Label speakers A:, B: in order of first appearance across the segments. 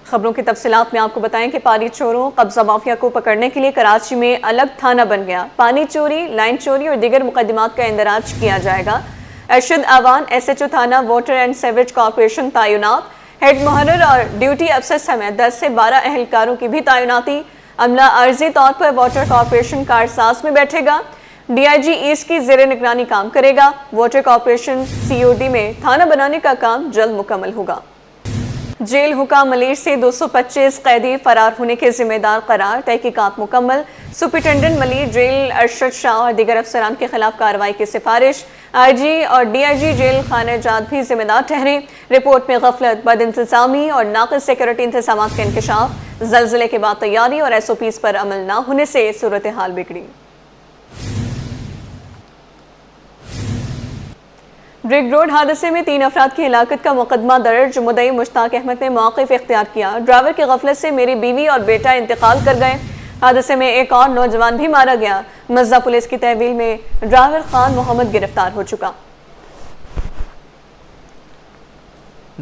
A: خبروں کی تفصیلات میں آپ کو بتائیں کہ پانی چوروں قبضہ مافیا کو پکڑنے کے لیے کراچی میں الگ تھانہ بن گیا۔ پانی چوری، لائن چوری اور دیگر مقدمات کا اندراج کیا جائے گا۔ ارشد آوان SHO تھانہ واٹر اینڈ سیوریج کارپوریشن تعینات، ہیڈ محرر اور ڈیوٹی افسر سمیت 10 سے 12 اہلکاروں کی بھی تعیناتی۔ عملہ عارضی طور پر واٹر کارپوریشن کارساز میں بیٹھے گا۔ DIG ایسٹ کی زیر نگرانی کام کرے گا۔ واٹر کارپوریشن COD میں تھانہ بنانے کا کام جلد مکمل ہوگا۔ جیل حکام ملیر سے 225 قیدی فرار ہونے کے ذمہ دار قرار، تحقیقات مکمل۔ سپرنٹینڈنٹ ملیر جیل ارشد شاہ اور دیگر افسران کے خلاف کارروائی کی سفارش۔ IG اور DIG جیل خانہ جات بھی ذمہ دار ٹھہرے۔ رپورٹ میں غفلت، بد انتظامی اور ناقص سیکورٹی انتظامات کا انکشاف۔ زلزلے کے بعد تیاری اور SOPs پر عمل نہ ہونے سے صورتحال بگڑی۔ رنگ روڈ حادثے میں 3 افراد کی ہلاکت کا مقدمہ درج، مدعی مشتاق احمد نے موقف اختیار کیا۔ ڈرائیور کی غفلت سے میری بیوی اور بیٹا انتقال کر گئے۔ حادثے میں ایک اور نوجوان بھی مارا گیا۔ مزہ پولیس کی تحویل میں ڈرائیور خان محمد گرفتار ہو چکا۔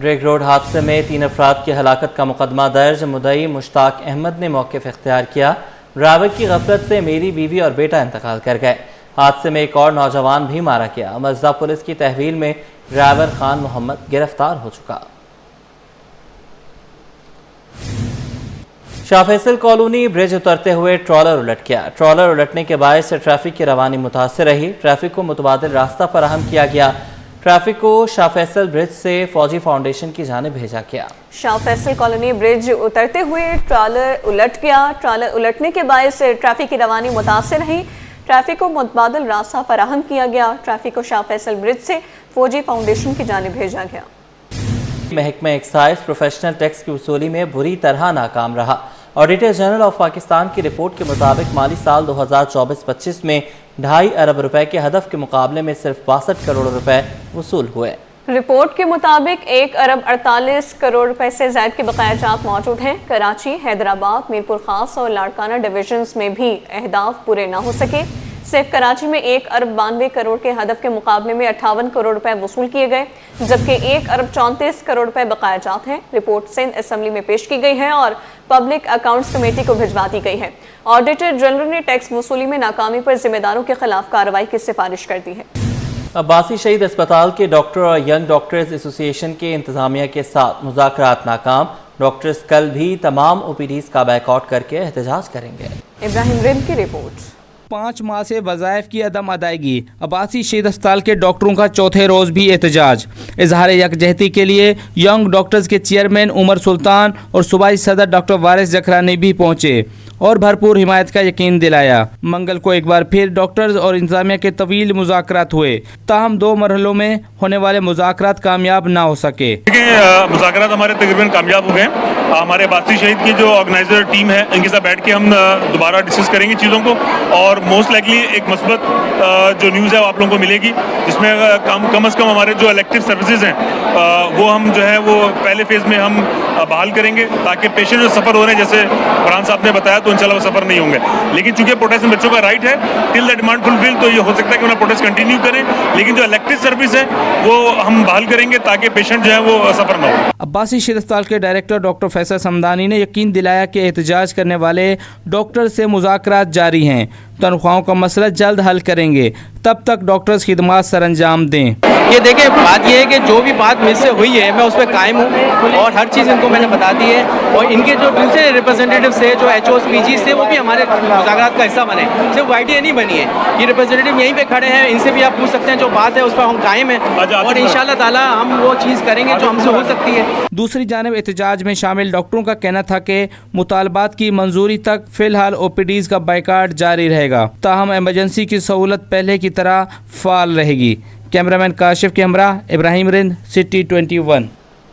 B: رنگ روڈ حادثے میں 3 افراد کی ہلاکت کا مقدمہ درج، مدعی مشتاق احمد نے موقف اختیار کیا۔ ڈرائیور کی غفلت سے میری بیوی اور بیٹا انتقال کر گئے۔ حادثے میں ایک اور نوجوان بھی مارا گیا۔ مزہ پولیس کی تحویل میں ڈرائیور خان محمد گرفتار ہو چکا۔ شاہ فیصل کالونی برج اترتے ہوئے ٹرالر الٹ گیا۔ ٹرالر الٹنے کے باعث ٹریفک کی روانی متاثر رہی۔ ٹریفک کو متبادل راستہ فراہم کیا گیا۔ ٹریفک کو شاہ فیصل برج سے فوجی فاؤنڈیشن کی جانب بھیجا گیا۔
A: شاہ فیصل کالونی برج اترتے ہوئے ٹرالر الٹ گیا۔ ٹرالر الٹنے کے باعث ٹریفک کی روانی متاثر رہی۔ ٹریفک کو متبادل راستہ فراہم کیا گیا۔ ٹریفک کو شاہ فیصل برج سے فوجی فاؤنڈیشن کی جانب بھیجا گیا۔
B: محکمہ ایکسائز پروفیشنل ٹیکس کی وصولی میں بری طرح ناکام رہا۔ آڈیٹر جنرل آف پاکستان کی رپورٹ کے مطابق مالی سال 2024-25 میں 2.5 ارب روپے کے ہدف کے مقابلے میں صرف 62 کروڑ روپے وصول ہوئے۔
A: رپورٹ کے مطابق 1 ارب 48 کروڑ روپے سے زائد کے بقایا جات موجود ہیں۔ کراچی، حیدرآباد، میرپور خاص اور لاڑکانہ ڈویژنز میں بھی اہداف پورے نہ ہو سکے۔ صرف کراچی میں 1 ارب 92 کروڑ کے ہدف کے مقابلے میں 58 کروڑ روپے وصول کیے گئے، جبکہ 1 ارب 34 کروڑ روپے بقایا جات ہیں۔ رپورٹ سندھ اسمبلی میں پیش کی گئی ہے اور پبلک اکاؤنٹس کمیٹی کو بھجوا دی گئی ہے۔ آڈیٹر جنرل نے ٹیکس وصولی میں ناکامی پر ذمہ داروں کے خلاف کارروائی کی سفارش کر دی ہے۔
B: عباسی شہید اسپتال کے ڈاکٹر اور ینگ ڈاکٹرز ایسوسی ایشن کے انتظامیہ کے ساتھ مذاکرات ناکام۔ ڈاکٹرز کل بھی تمام OPDs کا بیک آؤٹ کر کے احتجاج کریں گے۔
A: ابراہیم رند کی رپورٹ۔
C: 5 ماہ سے وظائف کی عدم ادائیگی، عباسی شہید اسپتال کے ڈاکٹروں کا چوتھے روز بھی احتجاج۔ اظہار یکجہتی کے لیے ینگ ڈاکٹرز کے چیئرمین عمر سلطان اور صوبائی صدر ڈاکٹر وارث زکرانی بھی پہنچے اور بھرپور حمایت کا یقین دلایا۔ منگل کو ایک بار پھر ڈاکٹرز اور انتظامیہ کے طویل مذاکرات ہوئے، تاہم 2 مرحلوں میں ہونے والے مذاکرات کامیاب نہ ہو سکے۔
D: مذاکرات ہمارے تقریباً کامیاب ہو گئے۔ ہمارے عباسی شہید کی جو آرگنائزر ٹیم ہے ان کے ساتھ بیٹھ کے ہم دوبارہ ڈسکس کریں گے چیزوں کو، اور موسٹ لائکلی ایک مثبت جو نیوز ہے وہ آپ لوگوں کو ملے گی، جس میں کم از کم ہمارے جو الیکٹیو سروسز ہیں وہ ہم جو ہے وہ پہلے فیز میں ہم بحال کریں گے، تاکہ پیشنٹ جو سفر ہو رہے ہیں جیسے فرحان صاحب نے بتایا تو انشاءاللہ وہ سفر نہیں ہوں گے۔ لیکن چونکہ پروٹیسٹ بچوں کا رائٹ ہے، ٹل دا ڈیمانڈ فلفل، تو یہ ہو سکتا ہے کہ انہیں پروٹیسٹ کنٹینیو کریں، لیکن جو الیکٹیو سروس ہے وہ ہم بحال کریں گے تاکہ پیشنٹ جو ہے وہ سفر نہ ہو۔
C: عباسی شہید اسپتال کے ڈائریکٹر ڈاکٹر فیصل سمدانی نے یقین دلایا کہ احتجاج کرنے والے ڈاکٹر سے مذاکرات جاری ہیں، تنخواہوں کا مسئلہ جلد حل کریں گے، تب تک ڈاکٹرز خدمات سر انجام دیں۔
E: یہ دیکھیں، بات یہ ہے کہ جو بھی بات مجھ سے ہوئی ہے میں اس پہ قائم ہوں اور ہر چیز ان کو میں نے بتا دی ہے، اور ان کے جو دوسرے ریپرزینٹیوز تھے جو HOs PGs تھے وہ بھی ہمارے مذاکرات کا حصہ بنے، صرف YTA نہیں بنی ہے، یہ ریپرزینٹیو یہیں پہ کھڑے ہیں، ان سے بھی آپ پوچھ سکتے ہیں، جو بات ہے اس پر ہم قائم ہیں اور انشاءاللہ تعالی ہم وہ چیز کریں گے جو ہم سے ہو سکتی ہے۔
C: دوسری جانب احتجاج میں شامل ڈاکٹروں کا کہنا تھا کہ مطالبات کی منظوری تک فی الحال OPDs کا بائیکاٹ جاری رہے گا، تاہم ایمرجنسی کی سہولت پہلے کی طرح فعال رہے گی۔ کیمرامین کاشف کے ہمراہ ابراہیم رند، سٹی 21۔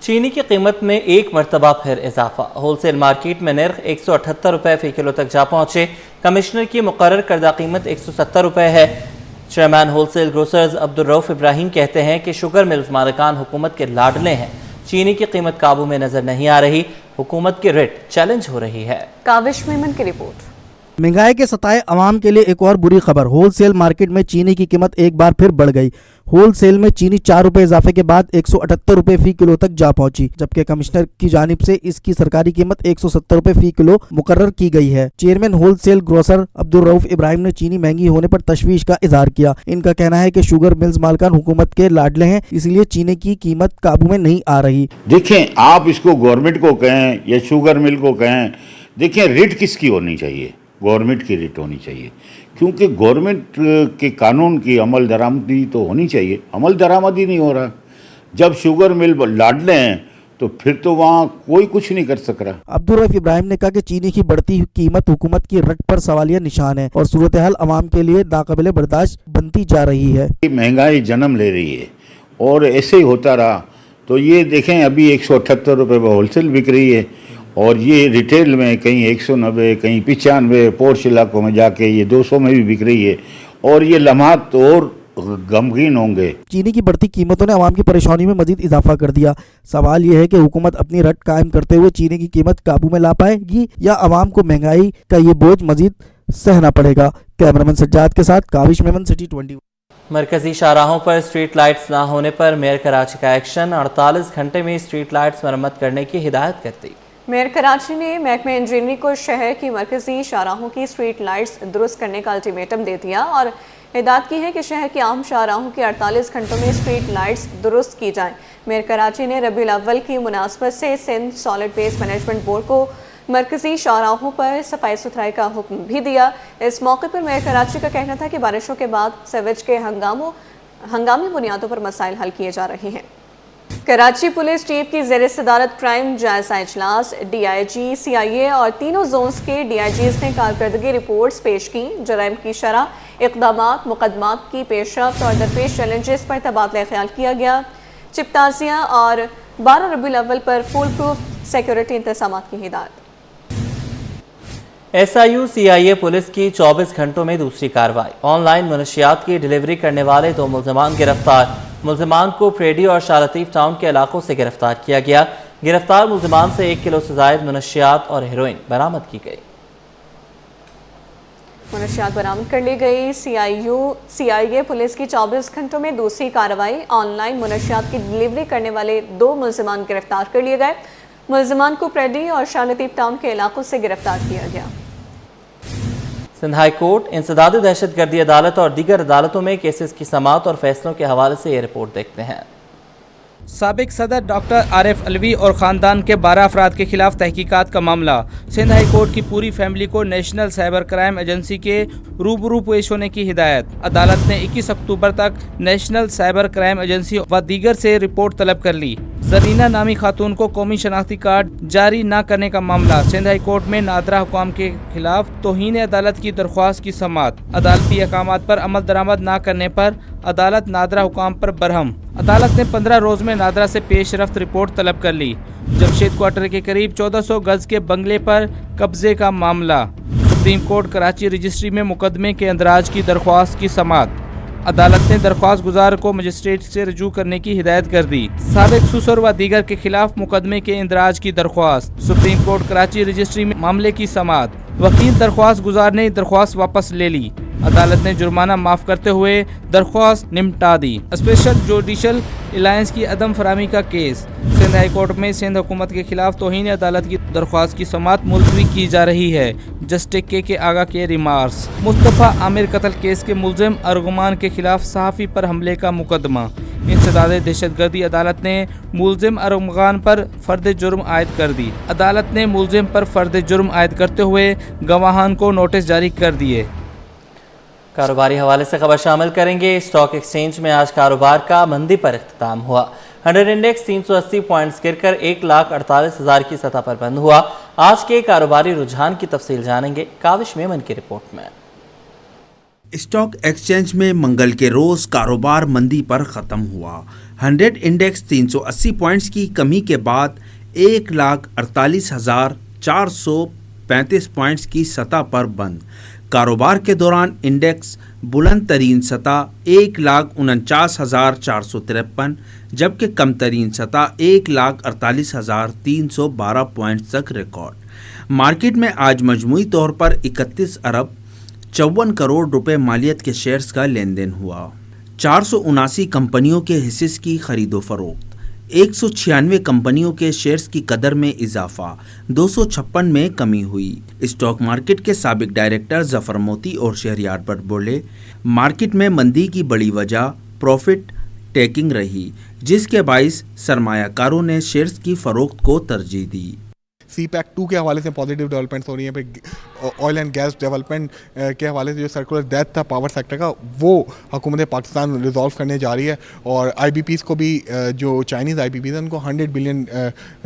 B: چینی کی قیمت میں ایک مرتبہ پھر اضافہ، ہول سیل مارکیٹ میں نرخ 178 روپے فی کلو تک جا پہنچے۔ کمشنر کی مقرر کردہ قیمت 170 روپے ہے۔ Chairman wholesale grocers Abdul Rauf Ibrahim کہتے ہیں کہ شوگر ملز مالکان حکومت کے لاڈلے ہیں، چینی کی قیمت قابو میں نظر نہیں آ رہی، حکومت کی ریٹ چیلنج ہو رہی ہے۔
A: کاوش میمن کی رپورٹ۔
F: महंगाई के सताए अवाम के लिए एक और बुरी खबर। होलसेल मार्केट में चीनी की कीमत एक बार फिर बढ़ गई। होलसेल में चीनी 4 रुपए इजाफे के बाद 178 रुपए फी किलो तक जा पहुंची, जबकि कमिश्नर की जानिब से इसकी सरकारी कीमत 170 रुपए फी किलो मुकर्रर की गई है। Chairman wholesale grocer Abdul Rauf Ibrahim ने चीनी महंगी होने पर तशवीश का इजहार किया। इनका कहना है कि शुगर मिल्स मालकान हुकूमत के लाडले हैं, इसलिए चीनी की कीमत काबू में नहीं आ रही।
G: देखें, आप इसको गवर्नमेंट को कहें या शुगर मिल को कहें, देखें रेट किसकी होनी चाहिए? गवर्नमेंट की रेट होनी चाहिए, क्योंकि गवर्नमेंट के कानून की अमल दरामदी तो होनी चाहिए। अमल दरामदी नहीं हो रहा। जब शुगर मिल लाडले हैं तो फिर तो वहाँ कोई कुछ नहीं कर सक रहा।
F: अब्दुल रऊफ इब्राहिम ने कहा कि चीनी की बढ़ती कीमत हुकूमत की रट पर सवालिया निशान है और सूरत हाल अवाम के लिए नाकाबिले बर्दाश्त बनती जा रही है।
G: महंगाई जन्म ले रही है और ऐसे ही होता रहा तो ये देखें, अभी 178 रुपये में होलसेल बिक रही है और ये रिटेल में कहीं 190, कहीं 95, पोर्श इलाकों में जाके ये 200 में भी बिक रही है और ये लम्हात और गमगीन होंगे।
F: चीनी की बढ़ती कीमतों ने आवाम की परेशानी में मजीद इजाफा कर दिया। सवाल यह है कि हुकूमत अपनी रट कायम करते हुए चीनी की कीमत काबू में ला पाएगी या आवाम को महंगाई का ये बोझ मजीद सहना पड़ेगा। कैमरामैन सज्जाद के साथ काविश मेमन, सिटी 21।
B: मरकजी शाहराहों पर स्ट्रीट लाइट्स ना होने पर मेयर कराची का एक्शन। 48 घंटे में स्ट्रीट लाइट्स मरम्मत करने की हिदायत कर दी।
A: मेयर कराची ने महकमा इंजीनियरिंग को शहर की मरकजी शाहराहों की स्ट्रीट लाइट्स दुरुस्त करने का अल्टीमेटम दे दिया और हिदायत की है कि शहर के आम शाहराहों की 48 घंटों में स्ट्रीट लाइट्स दुरुस्त की जाएं। मेयर कराची ने रबीउल अव्वल की मुनासबत से Sindh solid waste management board को मरकजी शाहराहों पर सफाई सुथराई का हुक्म भी दिया। इस मौके पर मेयर कराची का कहना था कि बारिशों के बाद सीवेज के हंगामी बुनियादों पर मसाइल हल किए जा रहे हैं। कराची पुलिस चीफ की ज़ेर सदारत क्राइम जायजा इजलास, DIG, CIA और तीनों जोन्स के DIGs ने कारकर्दगी रिपोर्ट्स पेश की। जराइम की शरह, इक़दामात, मुकदमात की पेशरफ्त और दरपेश चैलेंजेस पर तबादला ख्याल किया गया। चिपताजियाँ और 12 रबीउल अव्वल पर फुल प्रूफ सिक्योरिटी इंतज़ामात की हिदायत।
B: SIU CIA पुलिस की 24 घंटों में दूसरी कार्रवाई। ऑनलाइन मनशियात की डिलीवरी करने वाले 2 मुल्ज़िमान गिरफ्तार। मुल्ज़िमान को प्रेडी और शालतीफ टाउन के इलाकों से गिरफ्तार किया गया। गिरफ्तार मुल्ज़िमान से 1 किलो से ज़ायद मनशियात और हेरोइन बरामद की गई।
A: मनशियात बरामद कर ली गई। CIA पुलिस की 24 घंटों में दूसरी कार्रवाई। ऑनलाइन मनशियात की डिलीवरी करने वाले 2 मुल्ज़िमान गिरफ्तार कर लिए गए। मुल्ज़िमान को प्रेडी और शालतीफ टाउन के इलाकों से गिरफ्तार किया गया।
B: सिंध हाई कोर्ट इंसदादी दहशतगर्दी अदालत और दीगर अदालतों में केसेस की समाअत और फैसलों के हवाले से ये रिपोर्ट देखते हैं।
C: साबिक सदर डॉक्टर आरिफ अलवी और ख़ानदान के 12 अफराद के खिलाफ तहकीकात का मामला। सिंध हाई कोर्ट की पूरी फैमिली को नेशनल साइबर क्राइम एजेंसी के रूबरू पेश होने की हिदायत। अदालत ने 21 अक्टूबर तक नेशनल साइबर क्राइम एजेंसी व दीगर से रिपोर्ट तलब कर ली। जरीना नामी खातून को कौमी शनाख्ती कार्ड जारी न करने का मामला। सिंध हाई कोर्ट में नादरा हुकाम के खिलाफ तौहीन अदालत की दरख्वास्त की समाअत। अदालती अहकामात पर अमल दरामद न करने पर अदालत नादरा हुकाम पर बरहम। अदालत ने 15 रोज में नादरा से पेश रफ्त रिपोर्ट तलब कर ली। जमशेद क्वार्टर के करीब 1400 गज के बंगले पर कब्जे का मामला। सुप्रीम कोर्ट कराची रजिस्ट्री में मुकदमे के अंदराज की दरख्वास्त की समाअत। अदालत ने दरख्वास्त गुजार को मजिस्ट्रेट से रजू करने की हिदायत कर दी। साबिक सुसर व दीगर के खिलाफ मुकदमे के इंदराज की दरख्वास्त। सुप्रीम कोर्ट कराची रजिस्ट्री में मामले की समाअत। वकील दरख्वास्त गुजार ने दरख्वास्त वापस ले ली। अदालत ने जुर्माना माफ करते हुए दरख्वास्त निपटा दी। स्पेशल जुडिशल अलायंस की अदम फरामी का केस। सिंध हाई कोर्ट में सिंध हुकूमत के खिलाफ तौहीन अदालत की दरख्वास्त की समाअत मुलतवी की जा रही है। जस्टिस के आगा के रिमार्क्स। मुस्तफ़ा आमिर कत्ल केस के मुलजिम अर्गुमान के खिलाफ सहाफ़ी पर हमले का मुकदमा। इंसदादे दहशतगर्दी अदालत ने मुलजिम अर्गुमान पर फर्द जुर्म आयद कर दी। अदालत ने मुलजिम पर फर्द जुर्म आयद करते हुए गवाहान को नोटिस जारी कर दिए।
B: कारोबारी हवाले से खबर शामिल करेंगे। स्टॉक एक्सचेंज में आज कारोबार का मंदी पर इख्तिताम हुआ। 100 इंडेक्स 380 पॉइंट्स गिरकर 1,48,000 की सतह पर बंद हुआ। आज के कारोबारी रुझान की तफसील जानेंगे काविश मेमन की रिपोर्ट में।
H: स्टॉक एक्सचेंज में मंगल के रोज कारोबार मंदी पर खत्म हुआ। 100 इंडेक्स 380 पॉइंट्स की कमी के बाद 1,48,435 पॉइंट्स की सतह पर बंद। कारोबार के दौरान इंडेक्स बुलंद तरीन सतह 1,49,453, जबकि कम तरीन सतह 1,48,312 पॉइंट्स तक रिकॉर्ड। मार्केट में आज मजमूई तौर पर 31 अरब 54 करोड़ रुपए मालियत के शेयर्स का लेन देन हुआ। 479 कंपनियों के हिस्से की खरीदो फरोख्त, 196 कंपनियों के शेयर्स की कदर में इजाफा, 256 में कमी हुई। स्टॉक मार्केट के साबिक डायरेक्टर जफर मोती और शहरयार भट्ट बोले, मार्केट में मंदी की बड़ी वजह प्रॉफिट टेकिंग रही, जिसके बाइस सरमायाकारों ने शेयर्स की फरोख्त को तरजीह दी।
I: CPEC 2 के हवाले से पॉजिटिव डेवलपमेंट्स हो रही हैं। फिर ऑयल एंड गैस डेवलपमेंट के हवाले से जो सर्कुलर डेथ था पावर सेक्टर का, वो हुकूमत पाकिस्तान रिजॉल्व करने जा रही है। और IBPs को भी, जो चाइनीज़ IBPs हैं, उनको 100 बिलियन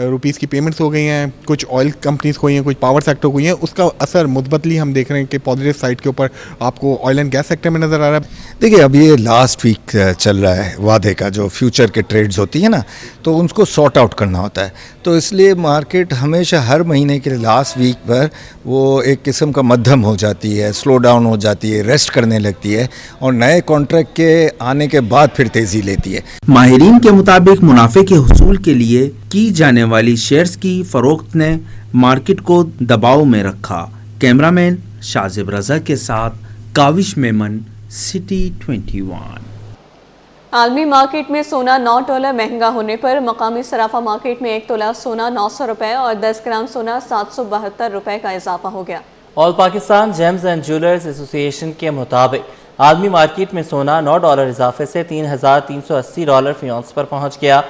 I: रुपीज़ की पेमेंट्स हो गई हैं। कुछ ऑयल कंपनीज को हुई हैं, कुछ पावर सेक्टर को हुई हैं। उसका असर मुतबतली हम देख रहे हैं कि पॉजिटिव साइड के ऊपर आपको ऑयल एंड गैस सेक्टर में नज़र आ रहा है।
J: देखिए, अब ये लास्ट वीक चल रहा है वादे का, जो फ्यूचर के ट्रेड्स होती है ना, तो उनको सॉर्ट आउट करना होता है। तो इसलिए मार्केट हमेशा हर महीने के लास्ट वीक पर वो एक किस्म का मध्यम हो जाती है, स्लो डाउन हो जाती है, रेस्ट करने लगती है और नए कॉन्ट्रैक्ट के आने के बाद फिर तेज़ी लेती है।
H: माहिरीन के मुताबिक मुनाफे के हुसूल के लिए की जाने वाली शेयर्स की फरोख्त ने मार्केट को दबाव में रखा। कैमरामैन शाजिब रजा के साथ काविश मेमन, सिटी 21।
A: आलमी मार्केट में सोना $9 महंगा होने पर मकामी सराफा मार्केट में 1 तोला सोना 900 रुपये और 10 ग्राम सोना 772 रुपये का इजाफा हो गया।
B: All Pakistan James and jewellers association के मुताबिक आलमी मार्केट में सोना $9 इजाफे से $3,380 फी औंस पर पहुँच गया।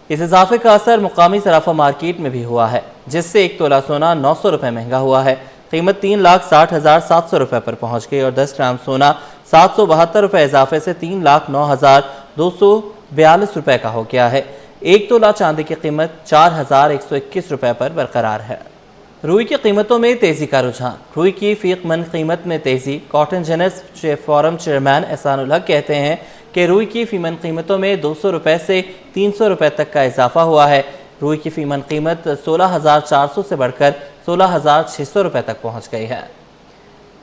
B: इस इजाफे का असर मुकामी सराफा मार्केट में भी हुआ है, जिससे 1 तोला सोना 900 रुपये महंगा हुआ है। कीमत 3,60,700 रुपये पर पहुँच गई और 10 ग्राम सोना 772 रुपये इजाफे से 3,09,242 रुपये का हो गया है। 1 तोला चांदी की कीमत 4,121 रुपये पर बरकरार है। रुई की कीमतों में तेज़ी का रुझान। रुई की फ़ीक मन कीमत में तेज़ी। Cotton jeans forum chairman Ehsanul हक कहते हैं कि रुई की फ़ीमन कीमतों में 200 रुपये से 300 रुपये तक का इजाफा हुआ है। रुई की फ़ीमन कीमत 16,400 से बढ़कर 16,600 रुपये तक पहुँच गई है।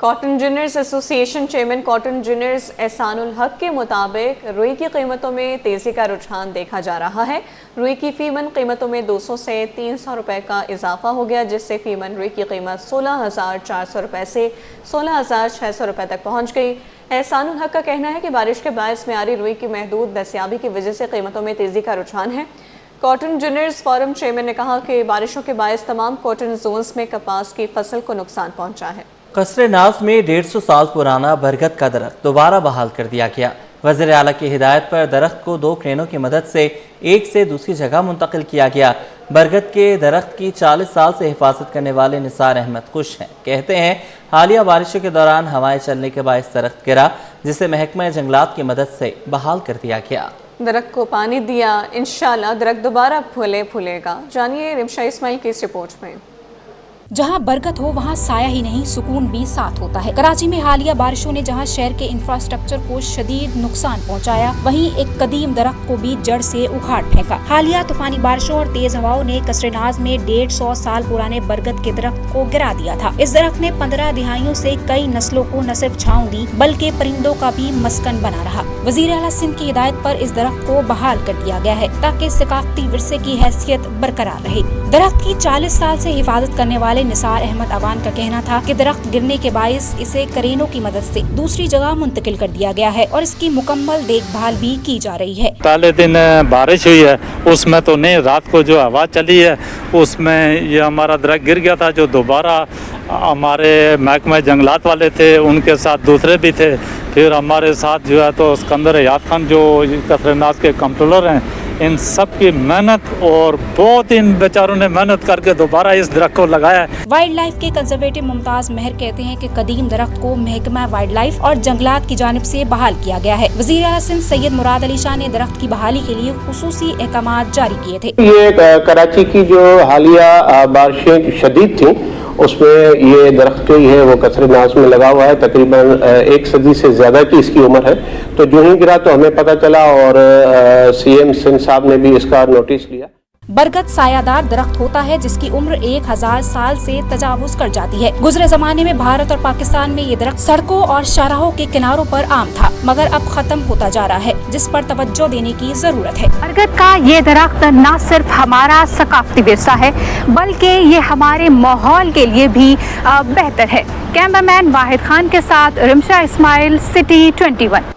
A: Cotton ginners association chairman cotton ginners Ehsanul Haq के मुताबिक रुई की कीमतों में तेज़ी का रुझान देखा जा रहा है। रुई की फ़ीमन कीमतों में 200 से 300 रुपये का इजाफा हो गया, जिससे फ़ीमन रुई की कीमत 16,400 रुपये से 16,600 रुपये तक पहुँच गई। एहसानुल हक का कहना है कि बारिश के बायस मेयारी रुई की महदूद दस्तियाबी की वजह से कीमतों में तेज़ी का रुझान है। कॉटन जिनर्स फोरम चेयरमैन ने कहा कि बारिशों के बायस तमाम कॉटन जोन्स में कपास की फसल को नुकसान पहुँचा है।
B: कसरे नाज में 150 साल पुराना बरगद का दरख्त दोबारा बहाल कर दिया गया। वज़ीर आला की हिदायत पर दरख्त को 2 क्रेनों की मदद से एक से दूसरी जगह मुंतकिल किया गया। बरगद के दरख्त की 40 साल से हिफाजत करने वाले निसार अहमद खुश हैं। कहते हैं हालिया बारिशों के दौरान हवाएं चलने के बायस दरख्त गिरा, जिसे महकमा जंगलात की मदद से बहाल कर दिया गया।
A: दरख्त को पानी दिया, इंशाल्लाह दरख्त दोबारा फूलेगा। जानिए रिमशा इस्माइल की इस रिपोर्ट में।
K: जहां बरकत हो वहां साया ही नहीं सुकून भी साथ होता है। कराची में हालिया बारिशों ने जहां शहर के इंफ्रास्ट्रक्चर को शदीद नुकसान पहुंचाया, वहीं एक कदीम दरख्त को भी जड़ से उखाड़ फेंका। हालिया तूफानी बारिशों और तेज हवाओं ने कसरेनाज में 150 साल पुराने बरगद के दरख्त को गिरा दिया था। इस दरख्त ने 15 दिहाइयों से कई नस्लों को न सिर्फ छांव दी बल्कि परिंदों का भी मस्कन बना रहा। वजीर आला सिंध की हिदायत पर इस दरख्त को बहाल कर दिया गया है ताकि सकाफती विरसे की हैसियत बरकरार रहे। दरख्त की 40 साल से हिफाजत करने वाले निसार अहमद अवान का कहना था कि दरख्त गिरने के बायस इसे करेनों की मदद से दूसरी जगह मुंतकिल कर दिया गया है और इसकी मुकम्मल देखभाल भी की जा रही है।
L: पहले दिन बारिश हुई है, उसमें तो नहीं, रात को जो हवा चली है उसमें ये हमारा दरख्त गिर गया था। जो दोबारा हमारे महकमा जंगलात वाले थे उनके साथ दूसरे भी थे, फिर हमारे साथ जो है तो सिकंदर हयात खान जो कसरनाज के कंट्रोलर हैं, इन सब की मेहनत और बहुत इन बेचारों ने मेहनत करके दोबारा इस दरख्त को लगाया है।
K: वाइल्ड लाइफ के कंजर्वेटिव मुमताज महर कहते हैं कि कदीम दरख्त को महकमा वाइल्ड लाइफ और जंगलात की जानिब से बहाल किया गया है। वज़ीर आला सिंध सैयद मुराद अली शाह ने दरख्त की बहाली के लिए खुसूसी अहकामात जारी किए थे।
M: ये कराची की जो हालिया बारिशें शदीद थी उसमें ये दरख्त जो है वो कसरे नाज में लगा हुआ है। तकरीबन 1 सदी से ज़्यादा की इसकी उम्र है। तो जो ही गिरा तो हमें पता चला और CM सिंध साहब ने भी इसका नोटिस लिया।
K: बरगद सायादार दरख्त होता है जिसकी उम्र 1000 साल से तजावुज कर जाती है। गुजरे जमाने में भारत और पाकिस्तान में ये दरख्त सड़कों और शाहराहों के किनारों पर आम था, मगर अब खत्म होता जा रहा है, जिस पर तवज्जो देने की जरूरत है।
N: बरगद का ये दरख्त न सिर्फ हमारा सकाफती विरसा है बल्कि ये हमारे माहौल के लिए भी बेहतर है। कैमरामैन वाहिद खान के साथ रिमशा इस्माइल, सिटी 21।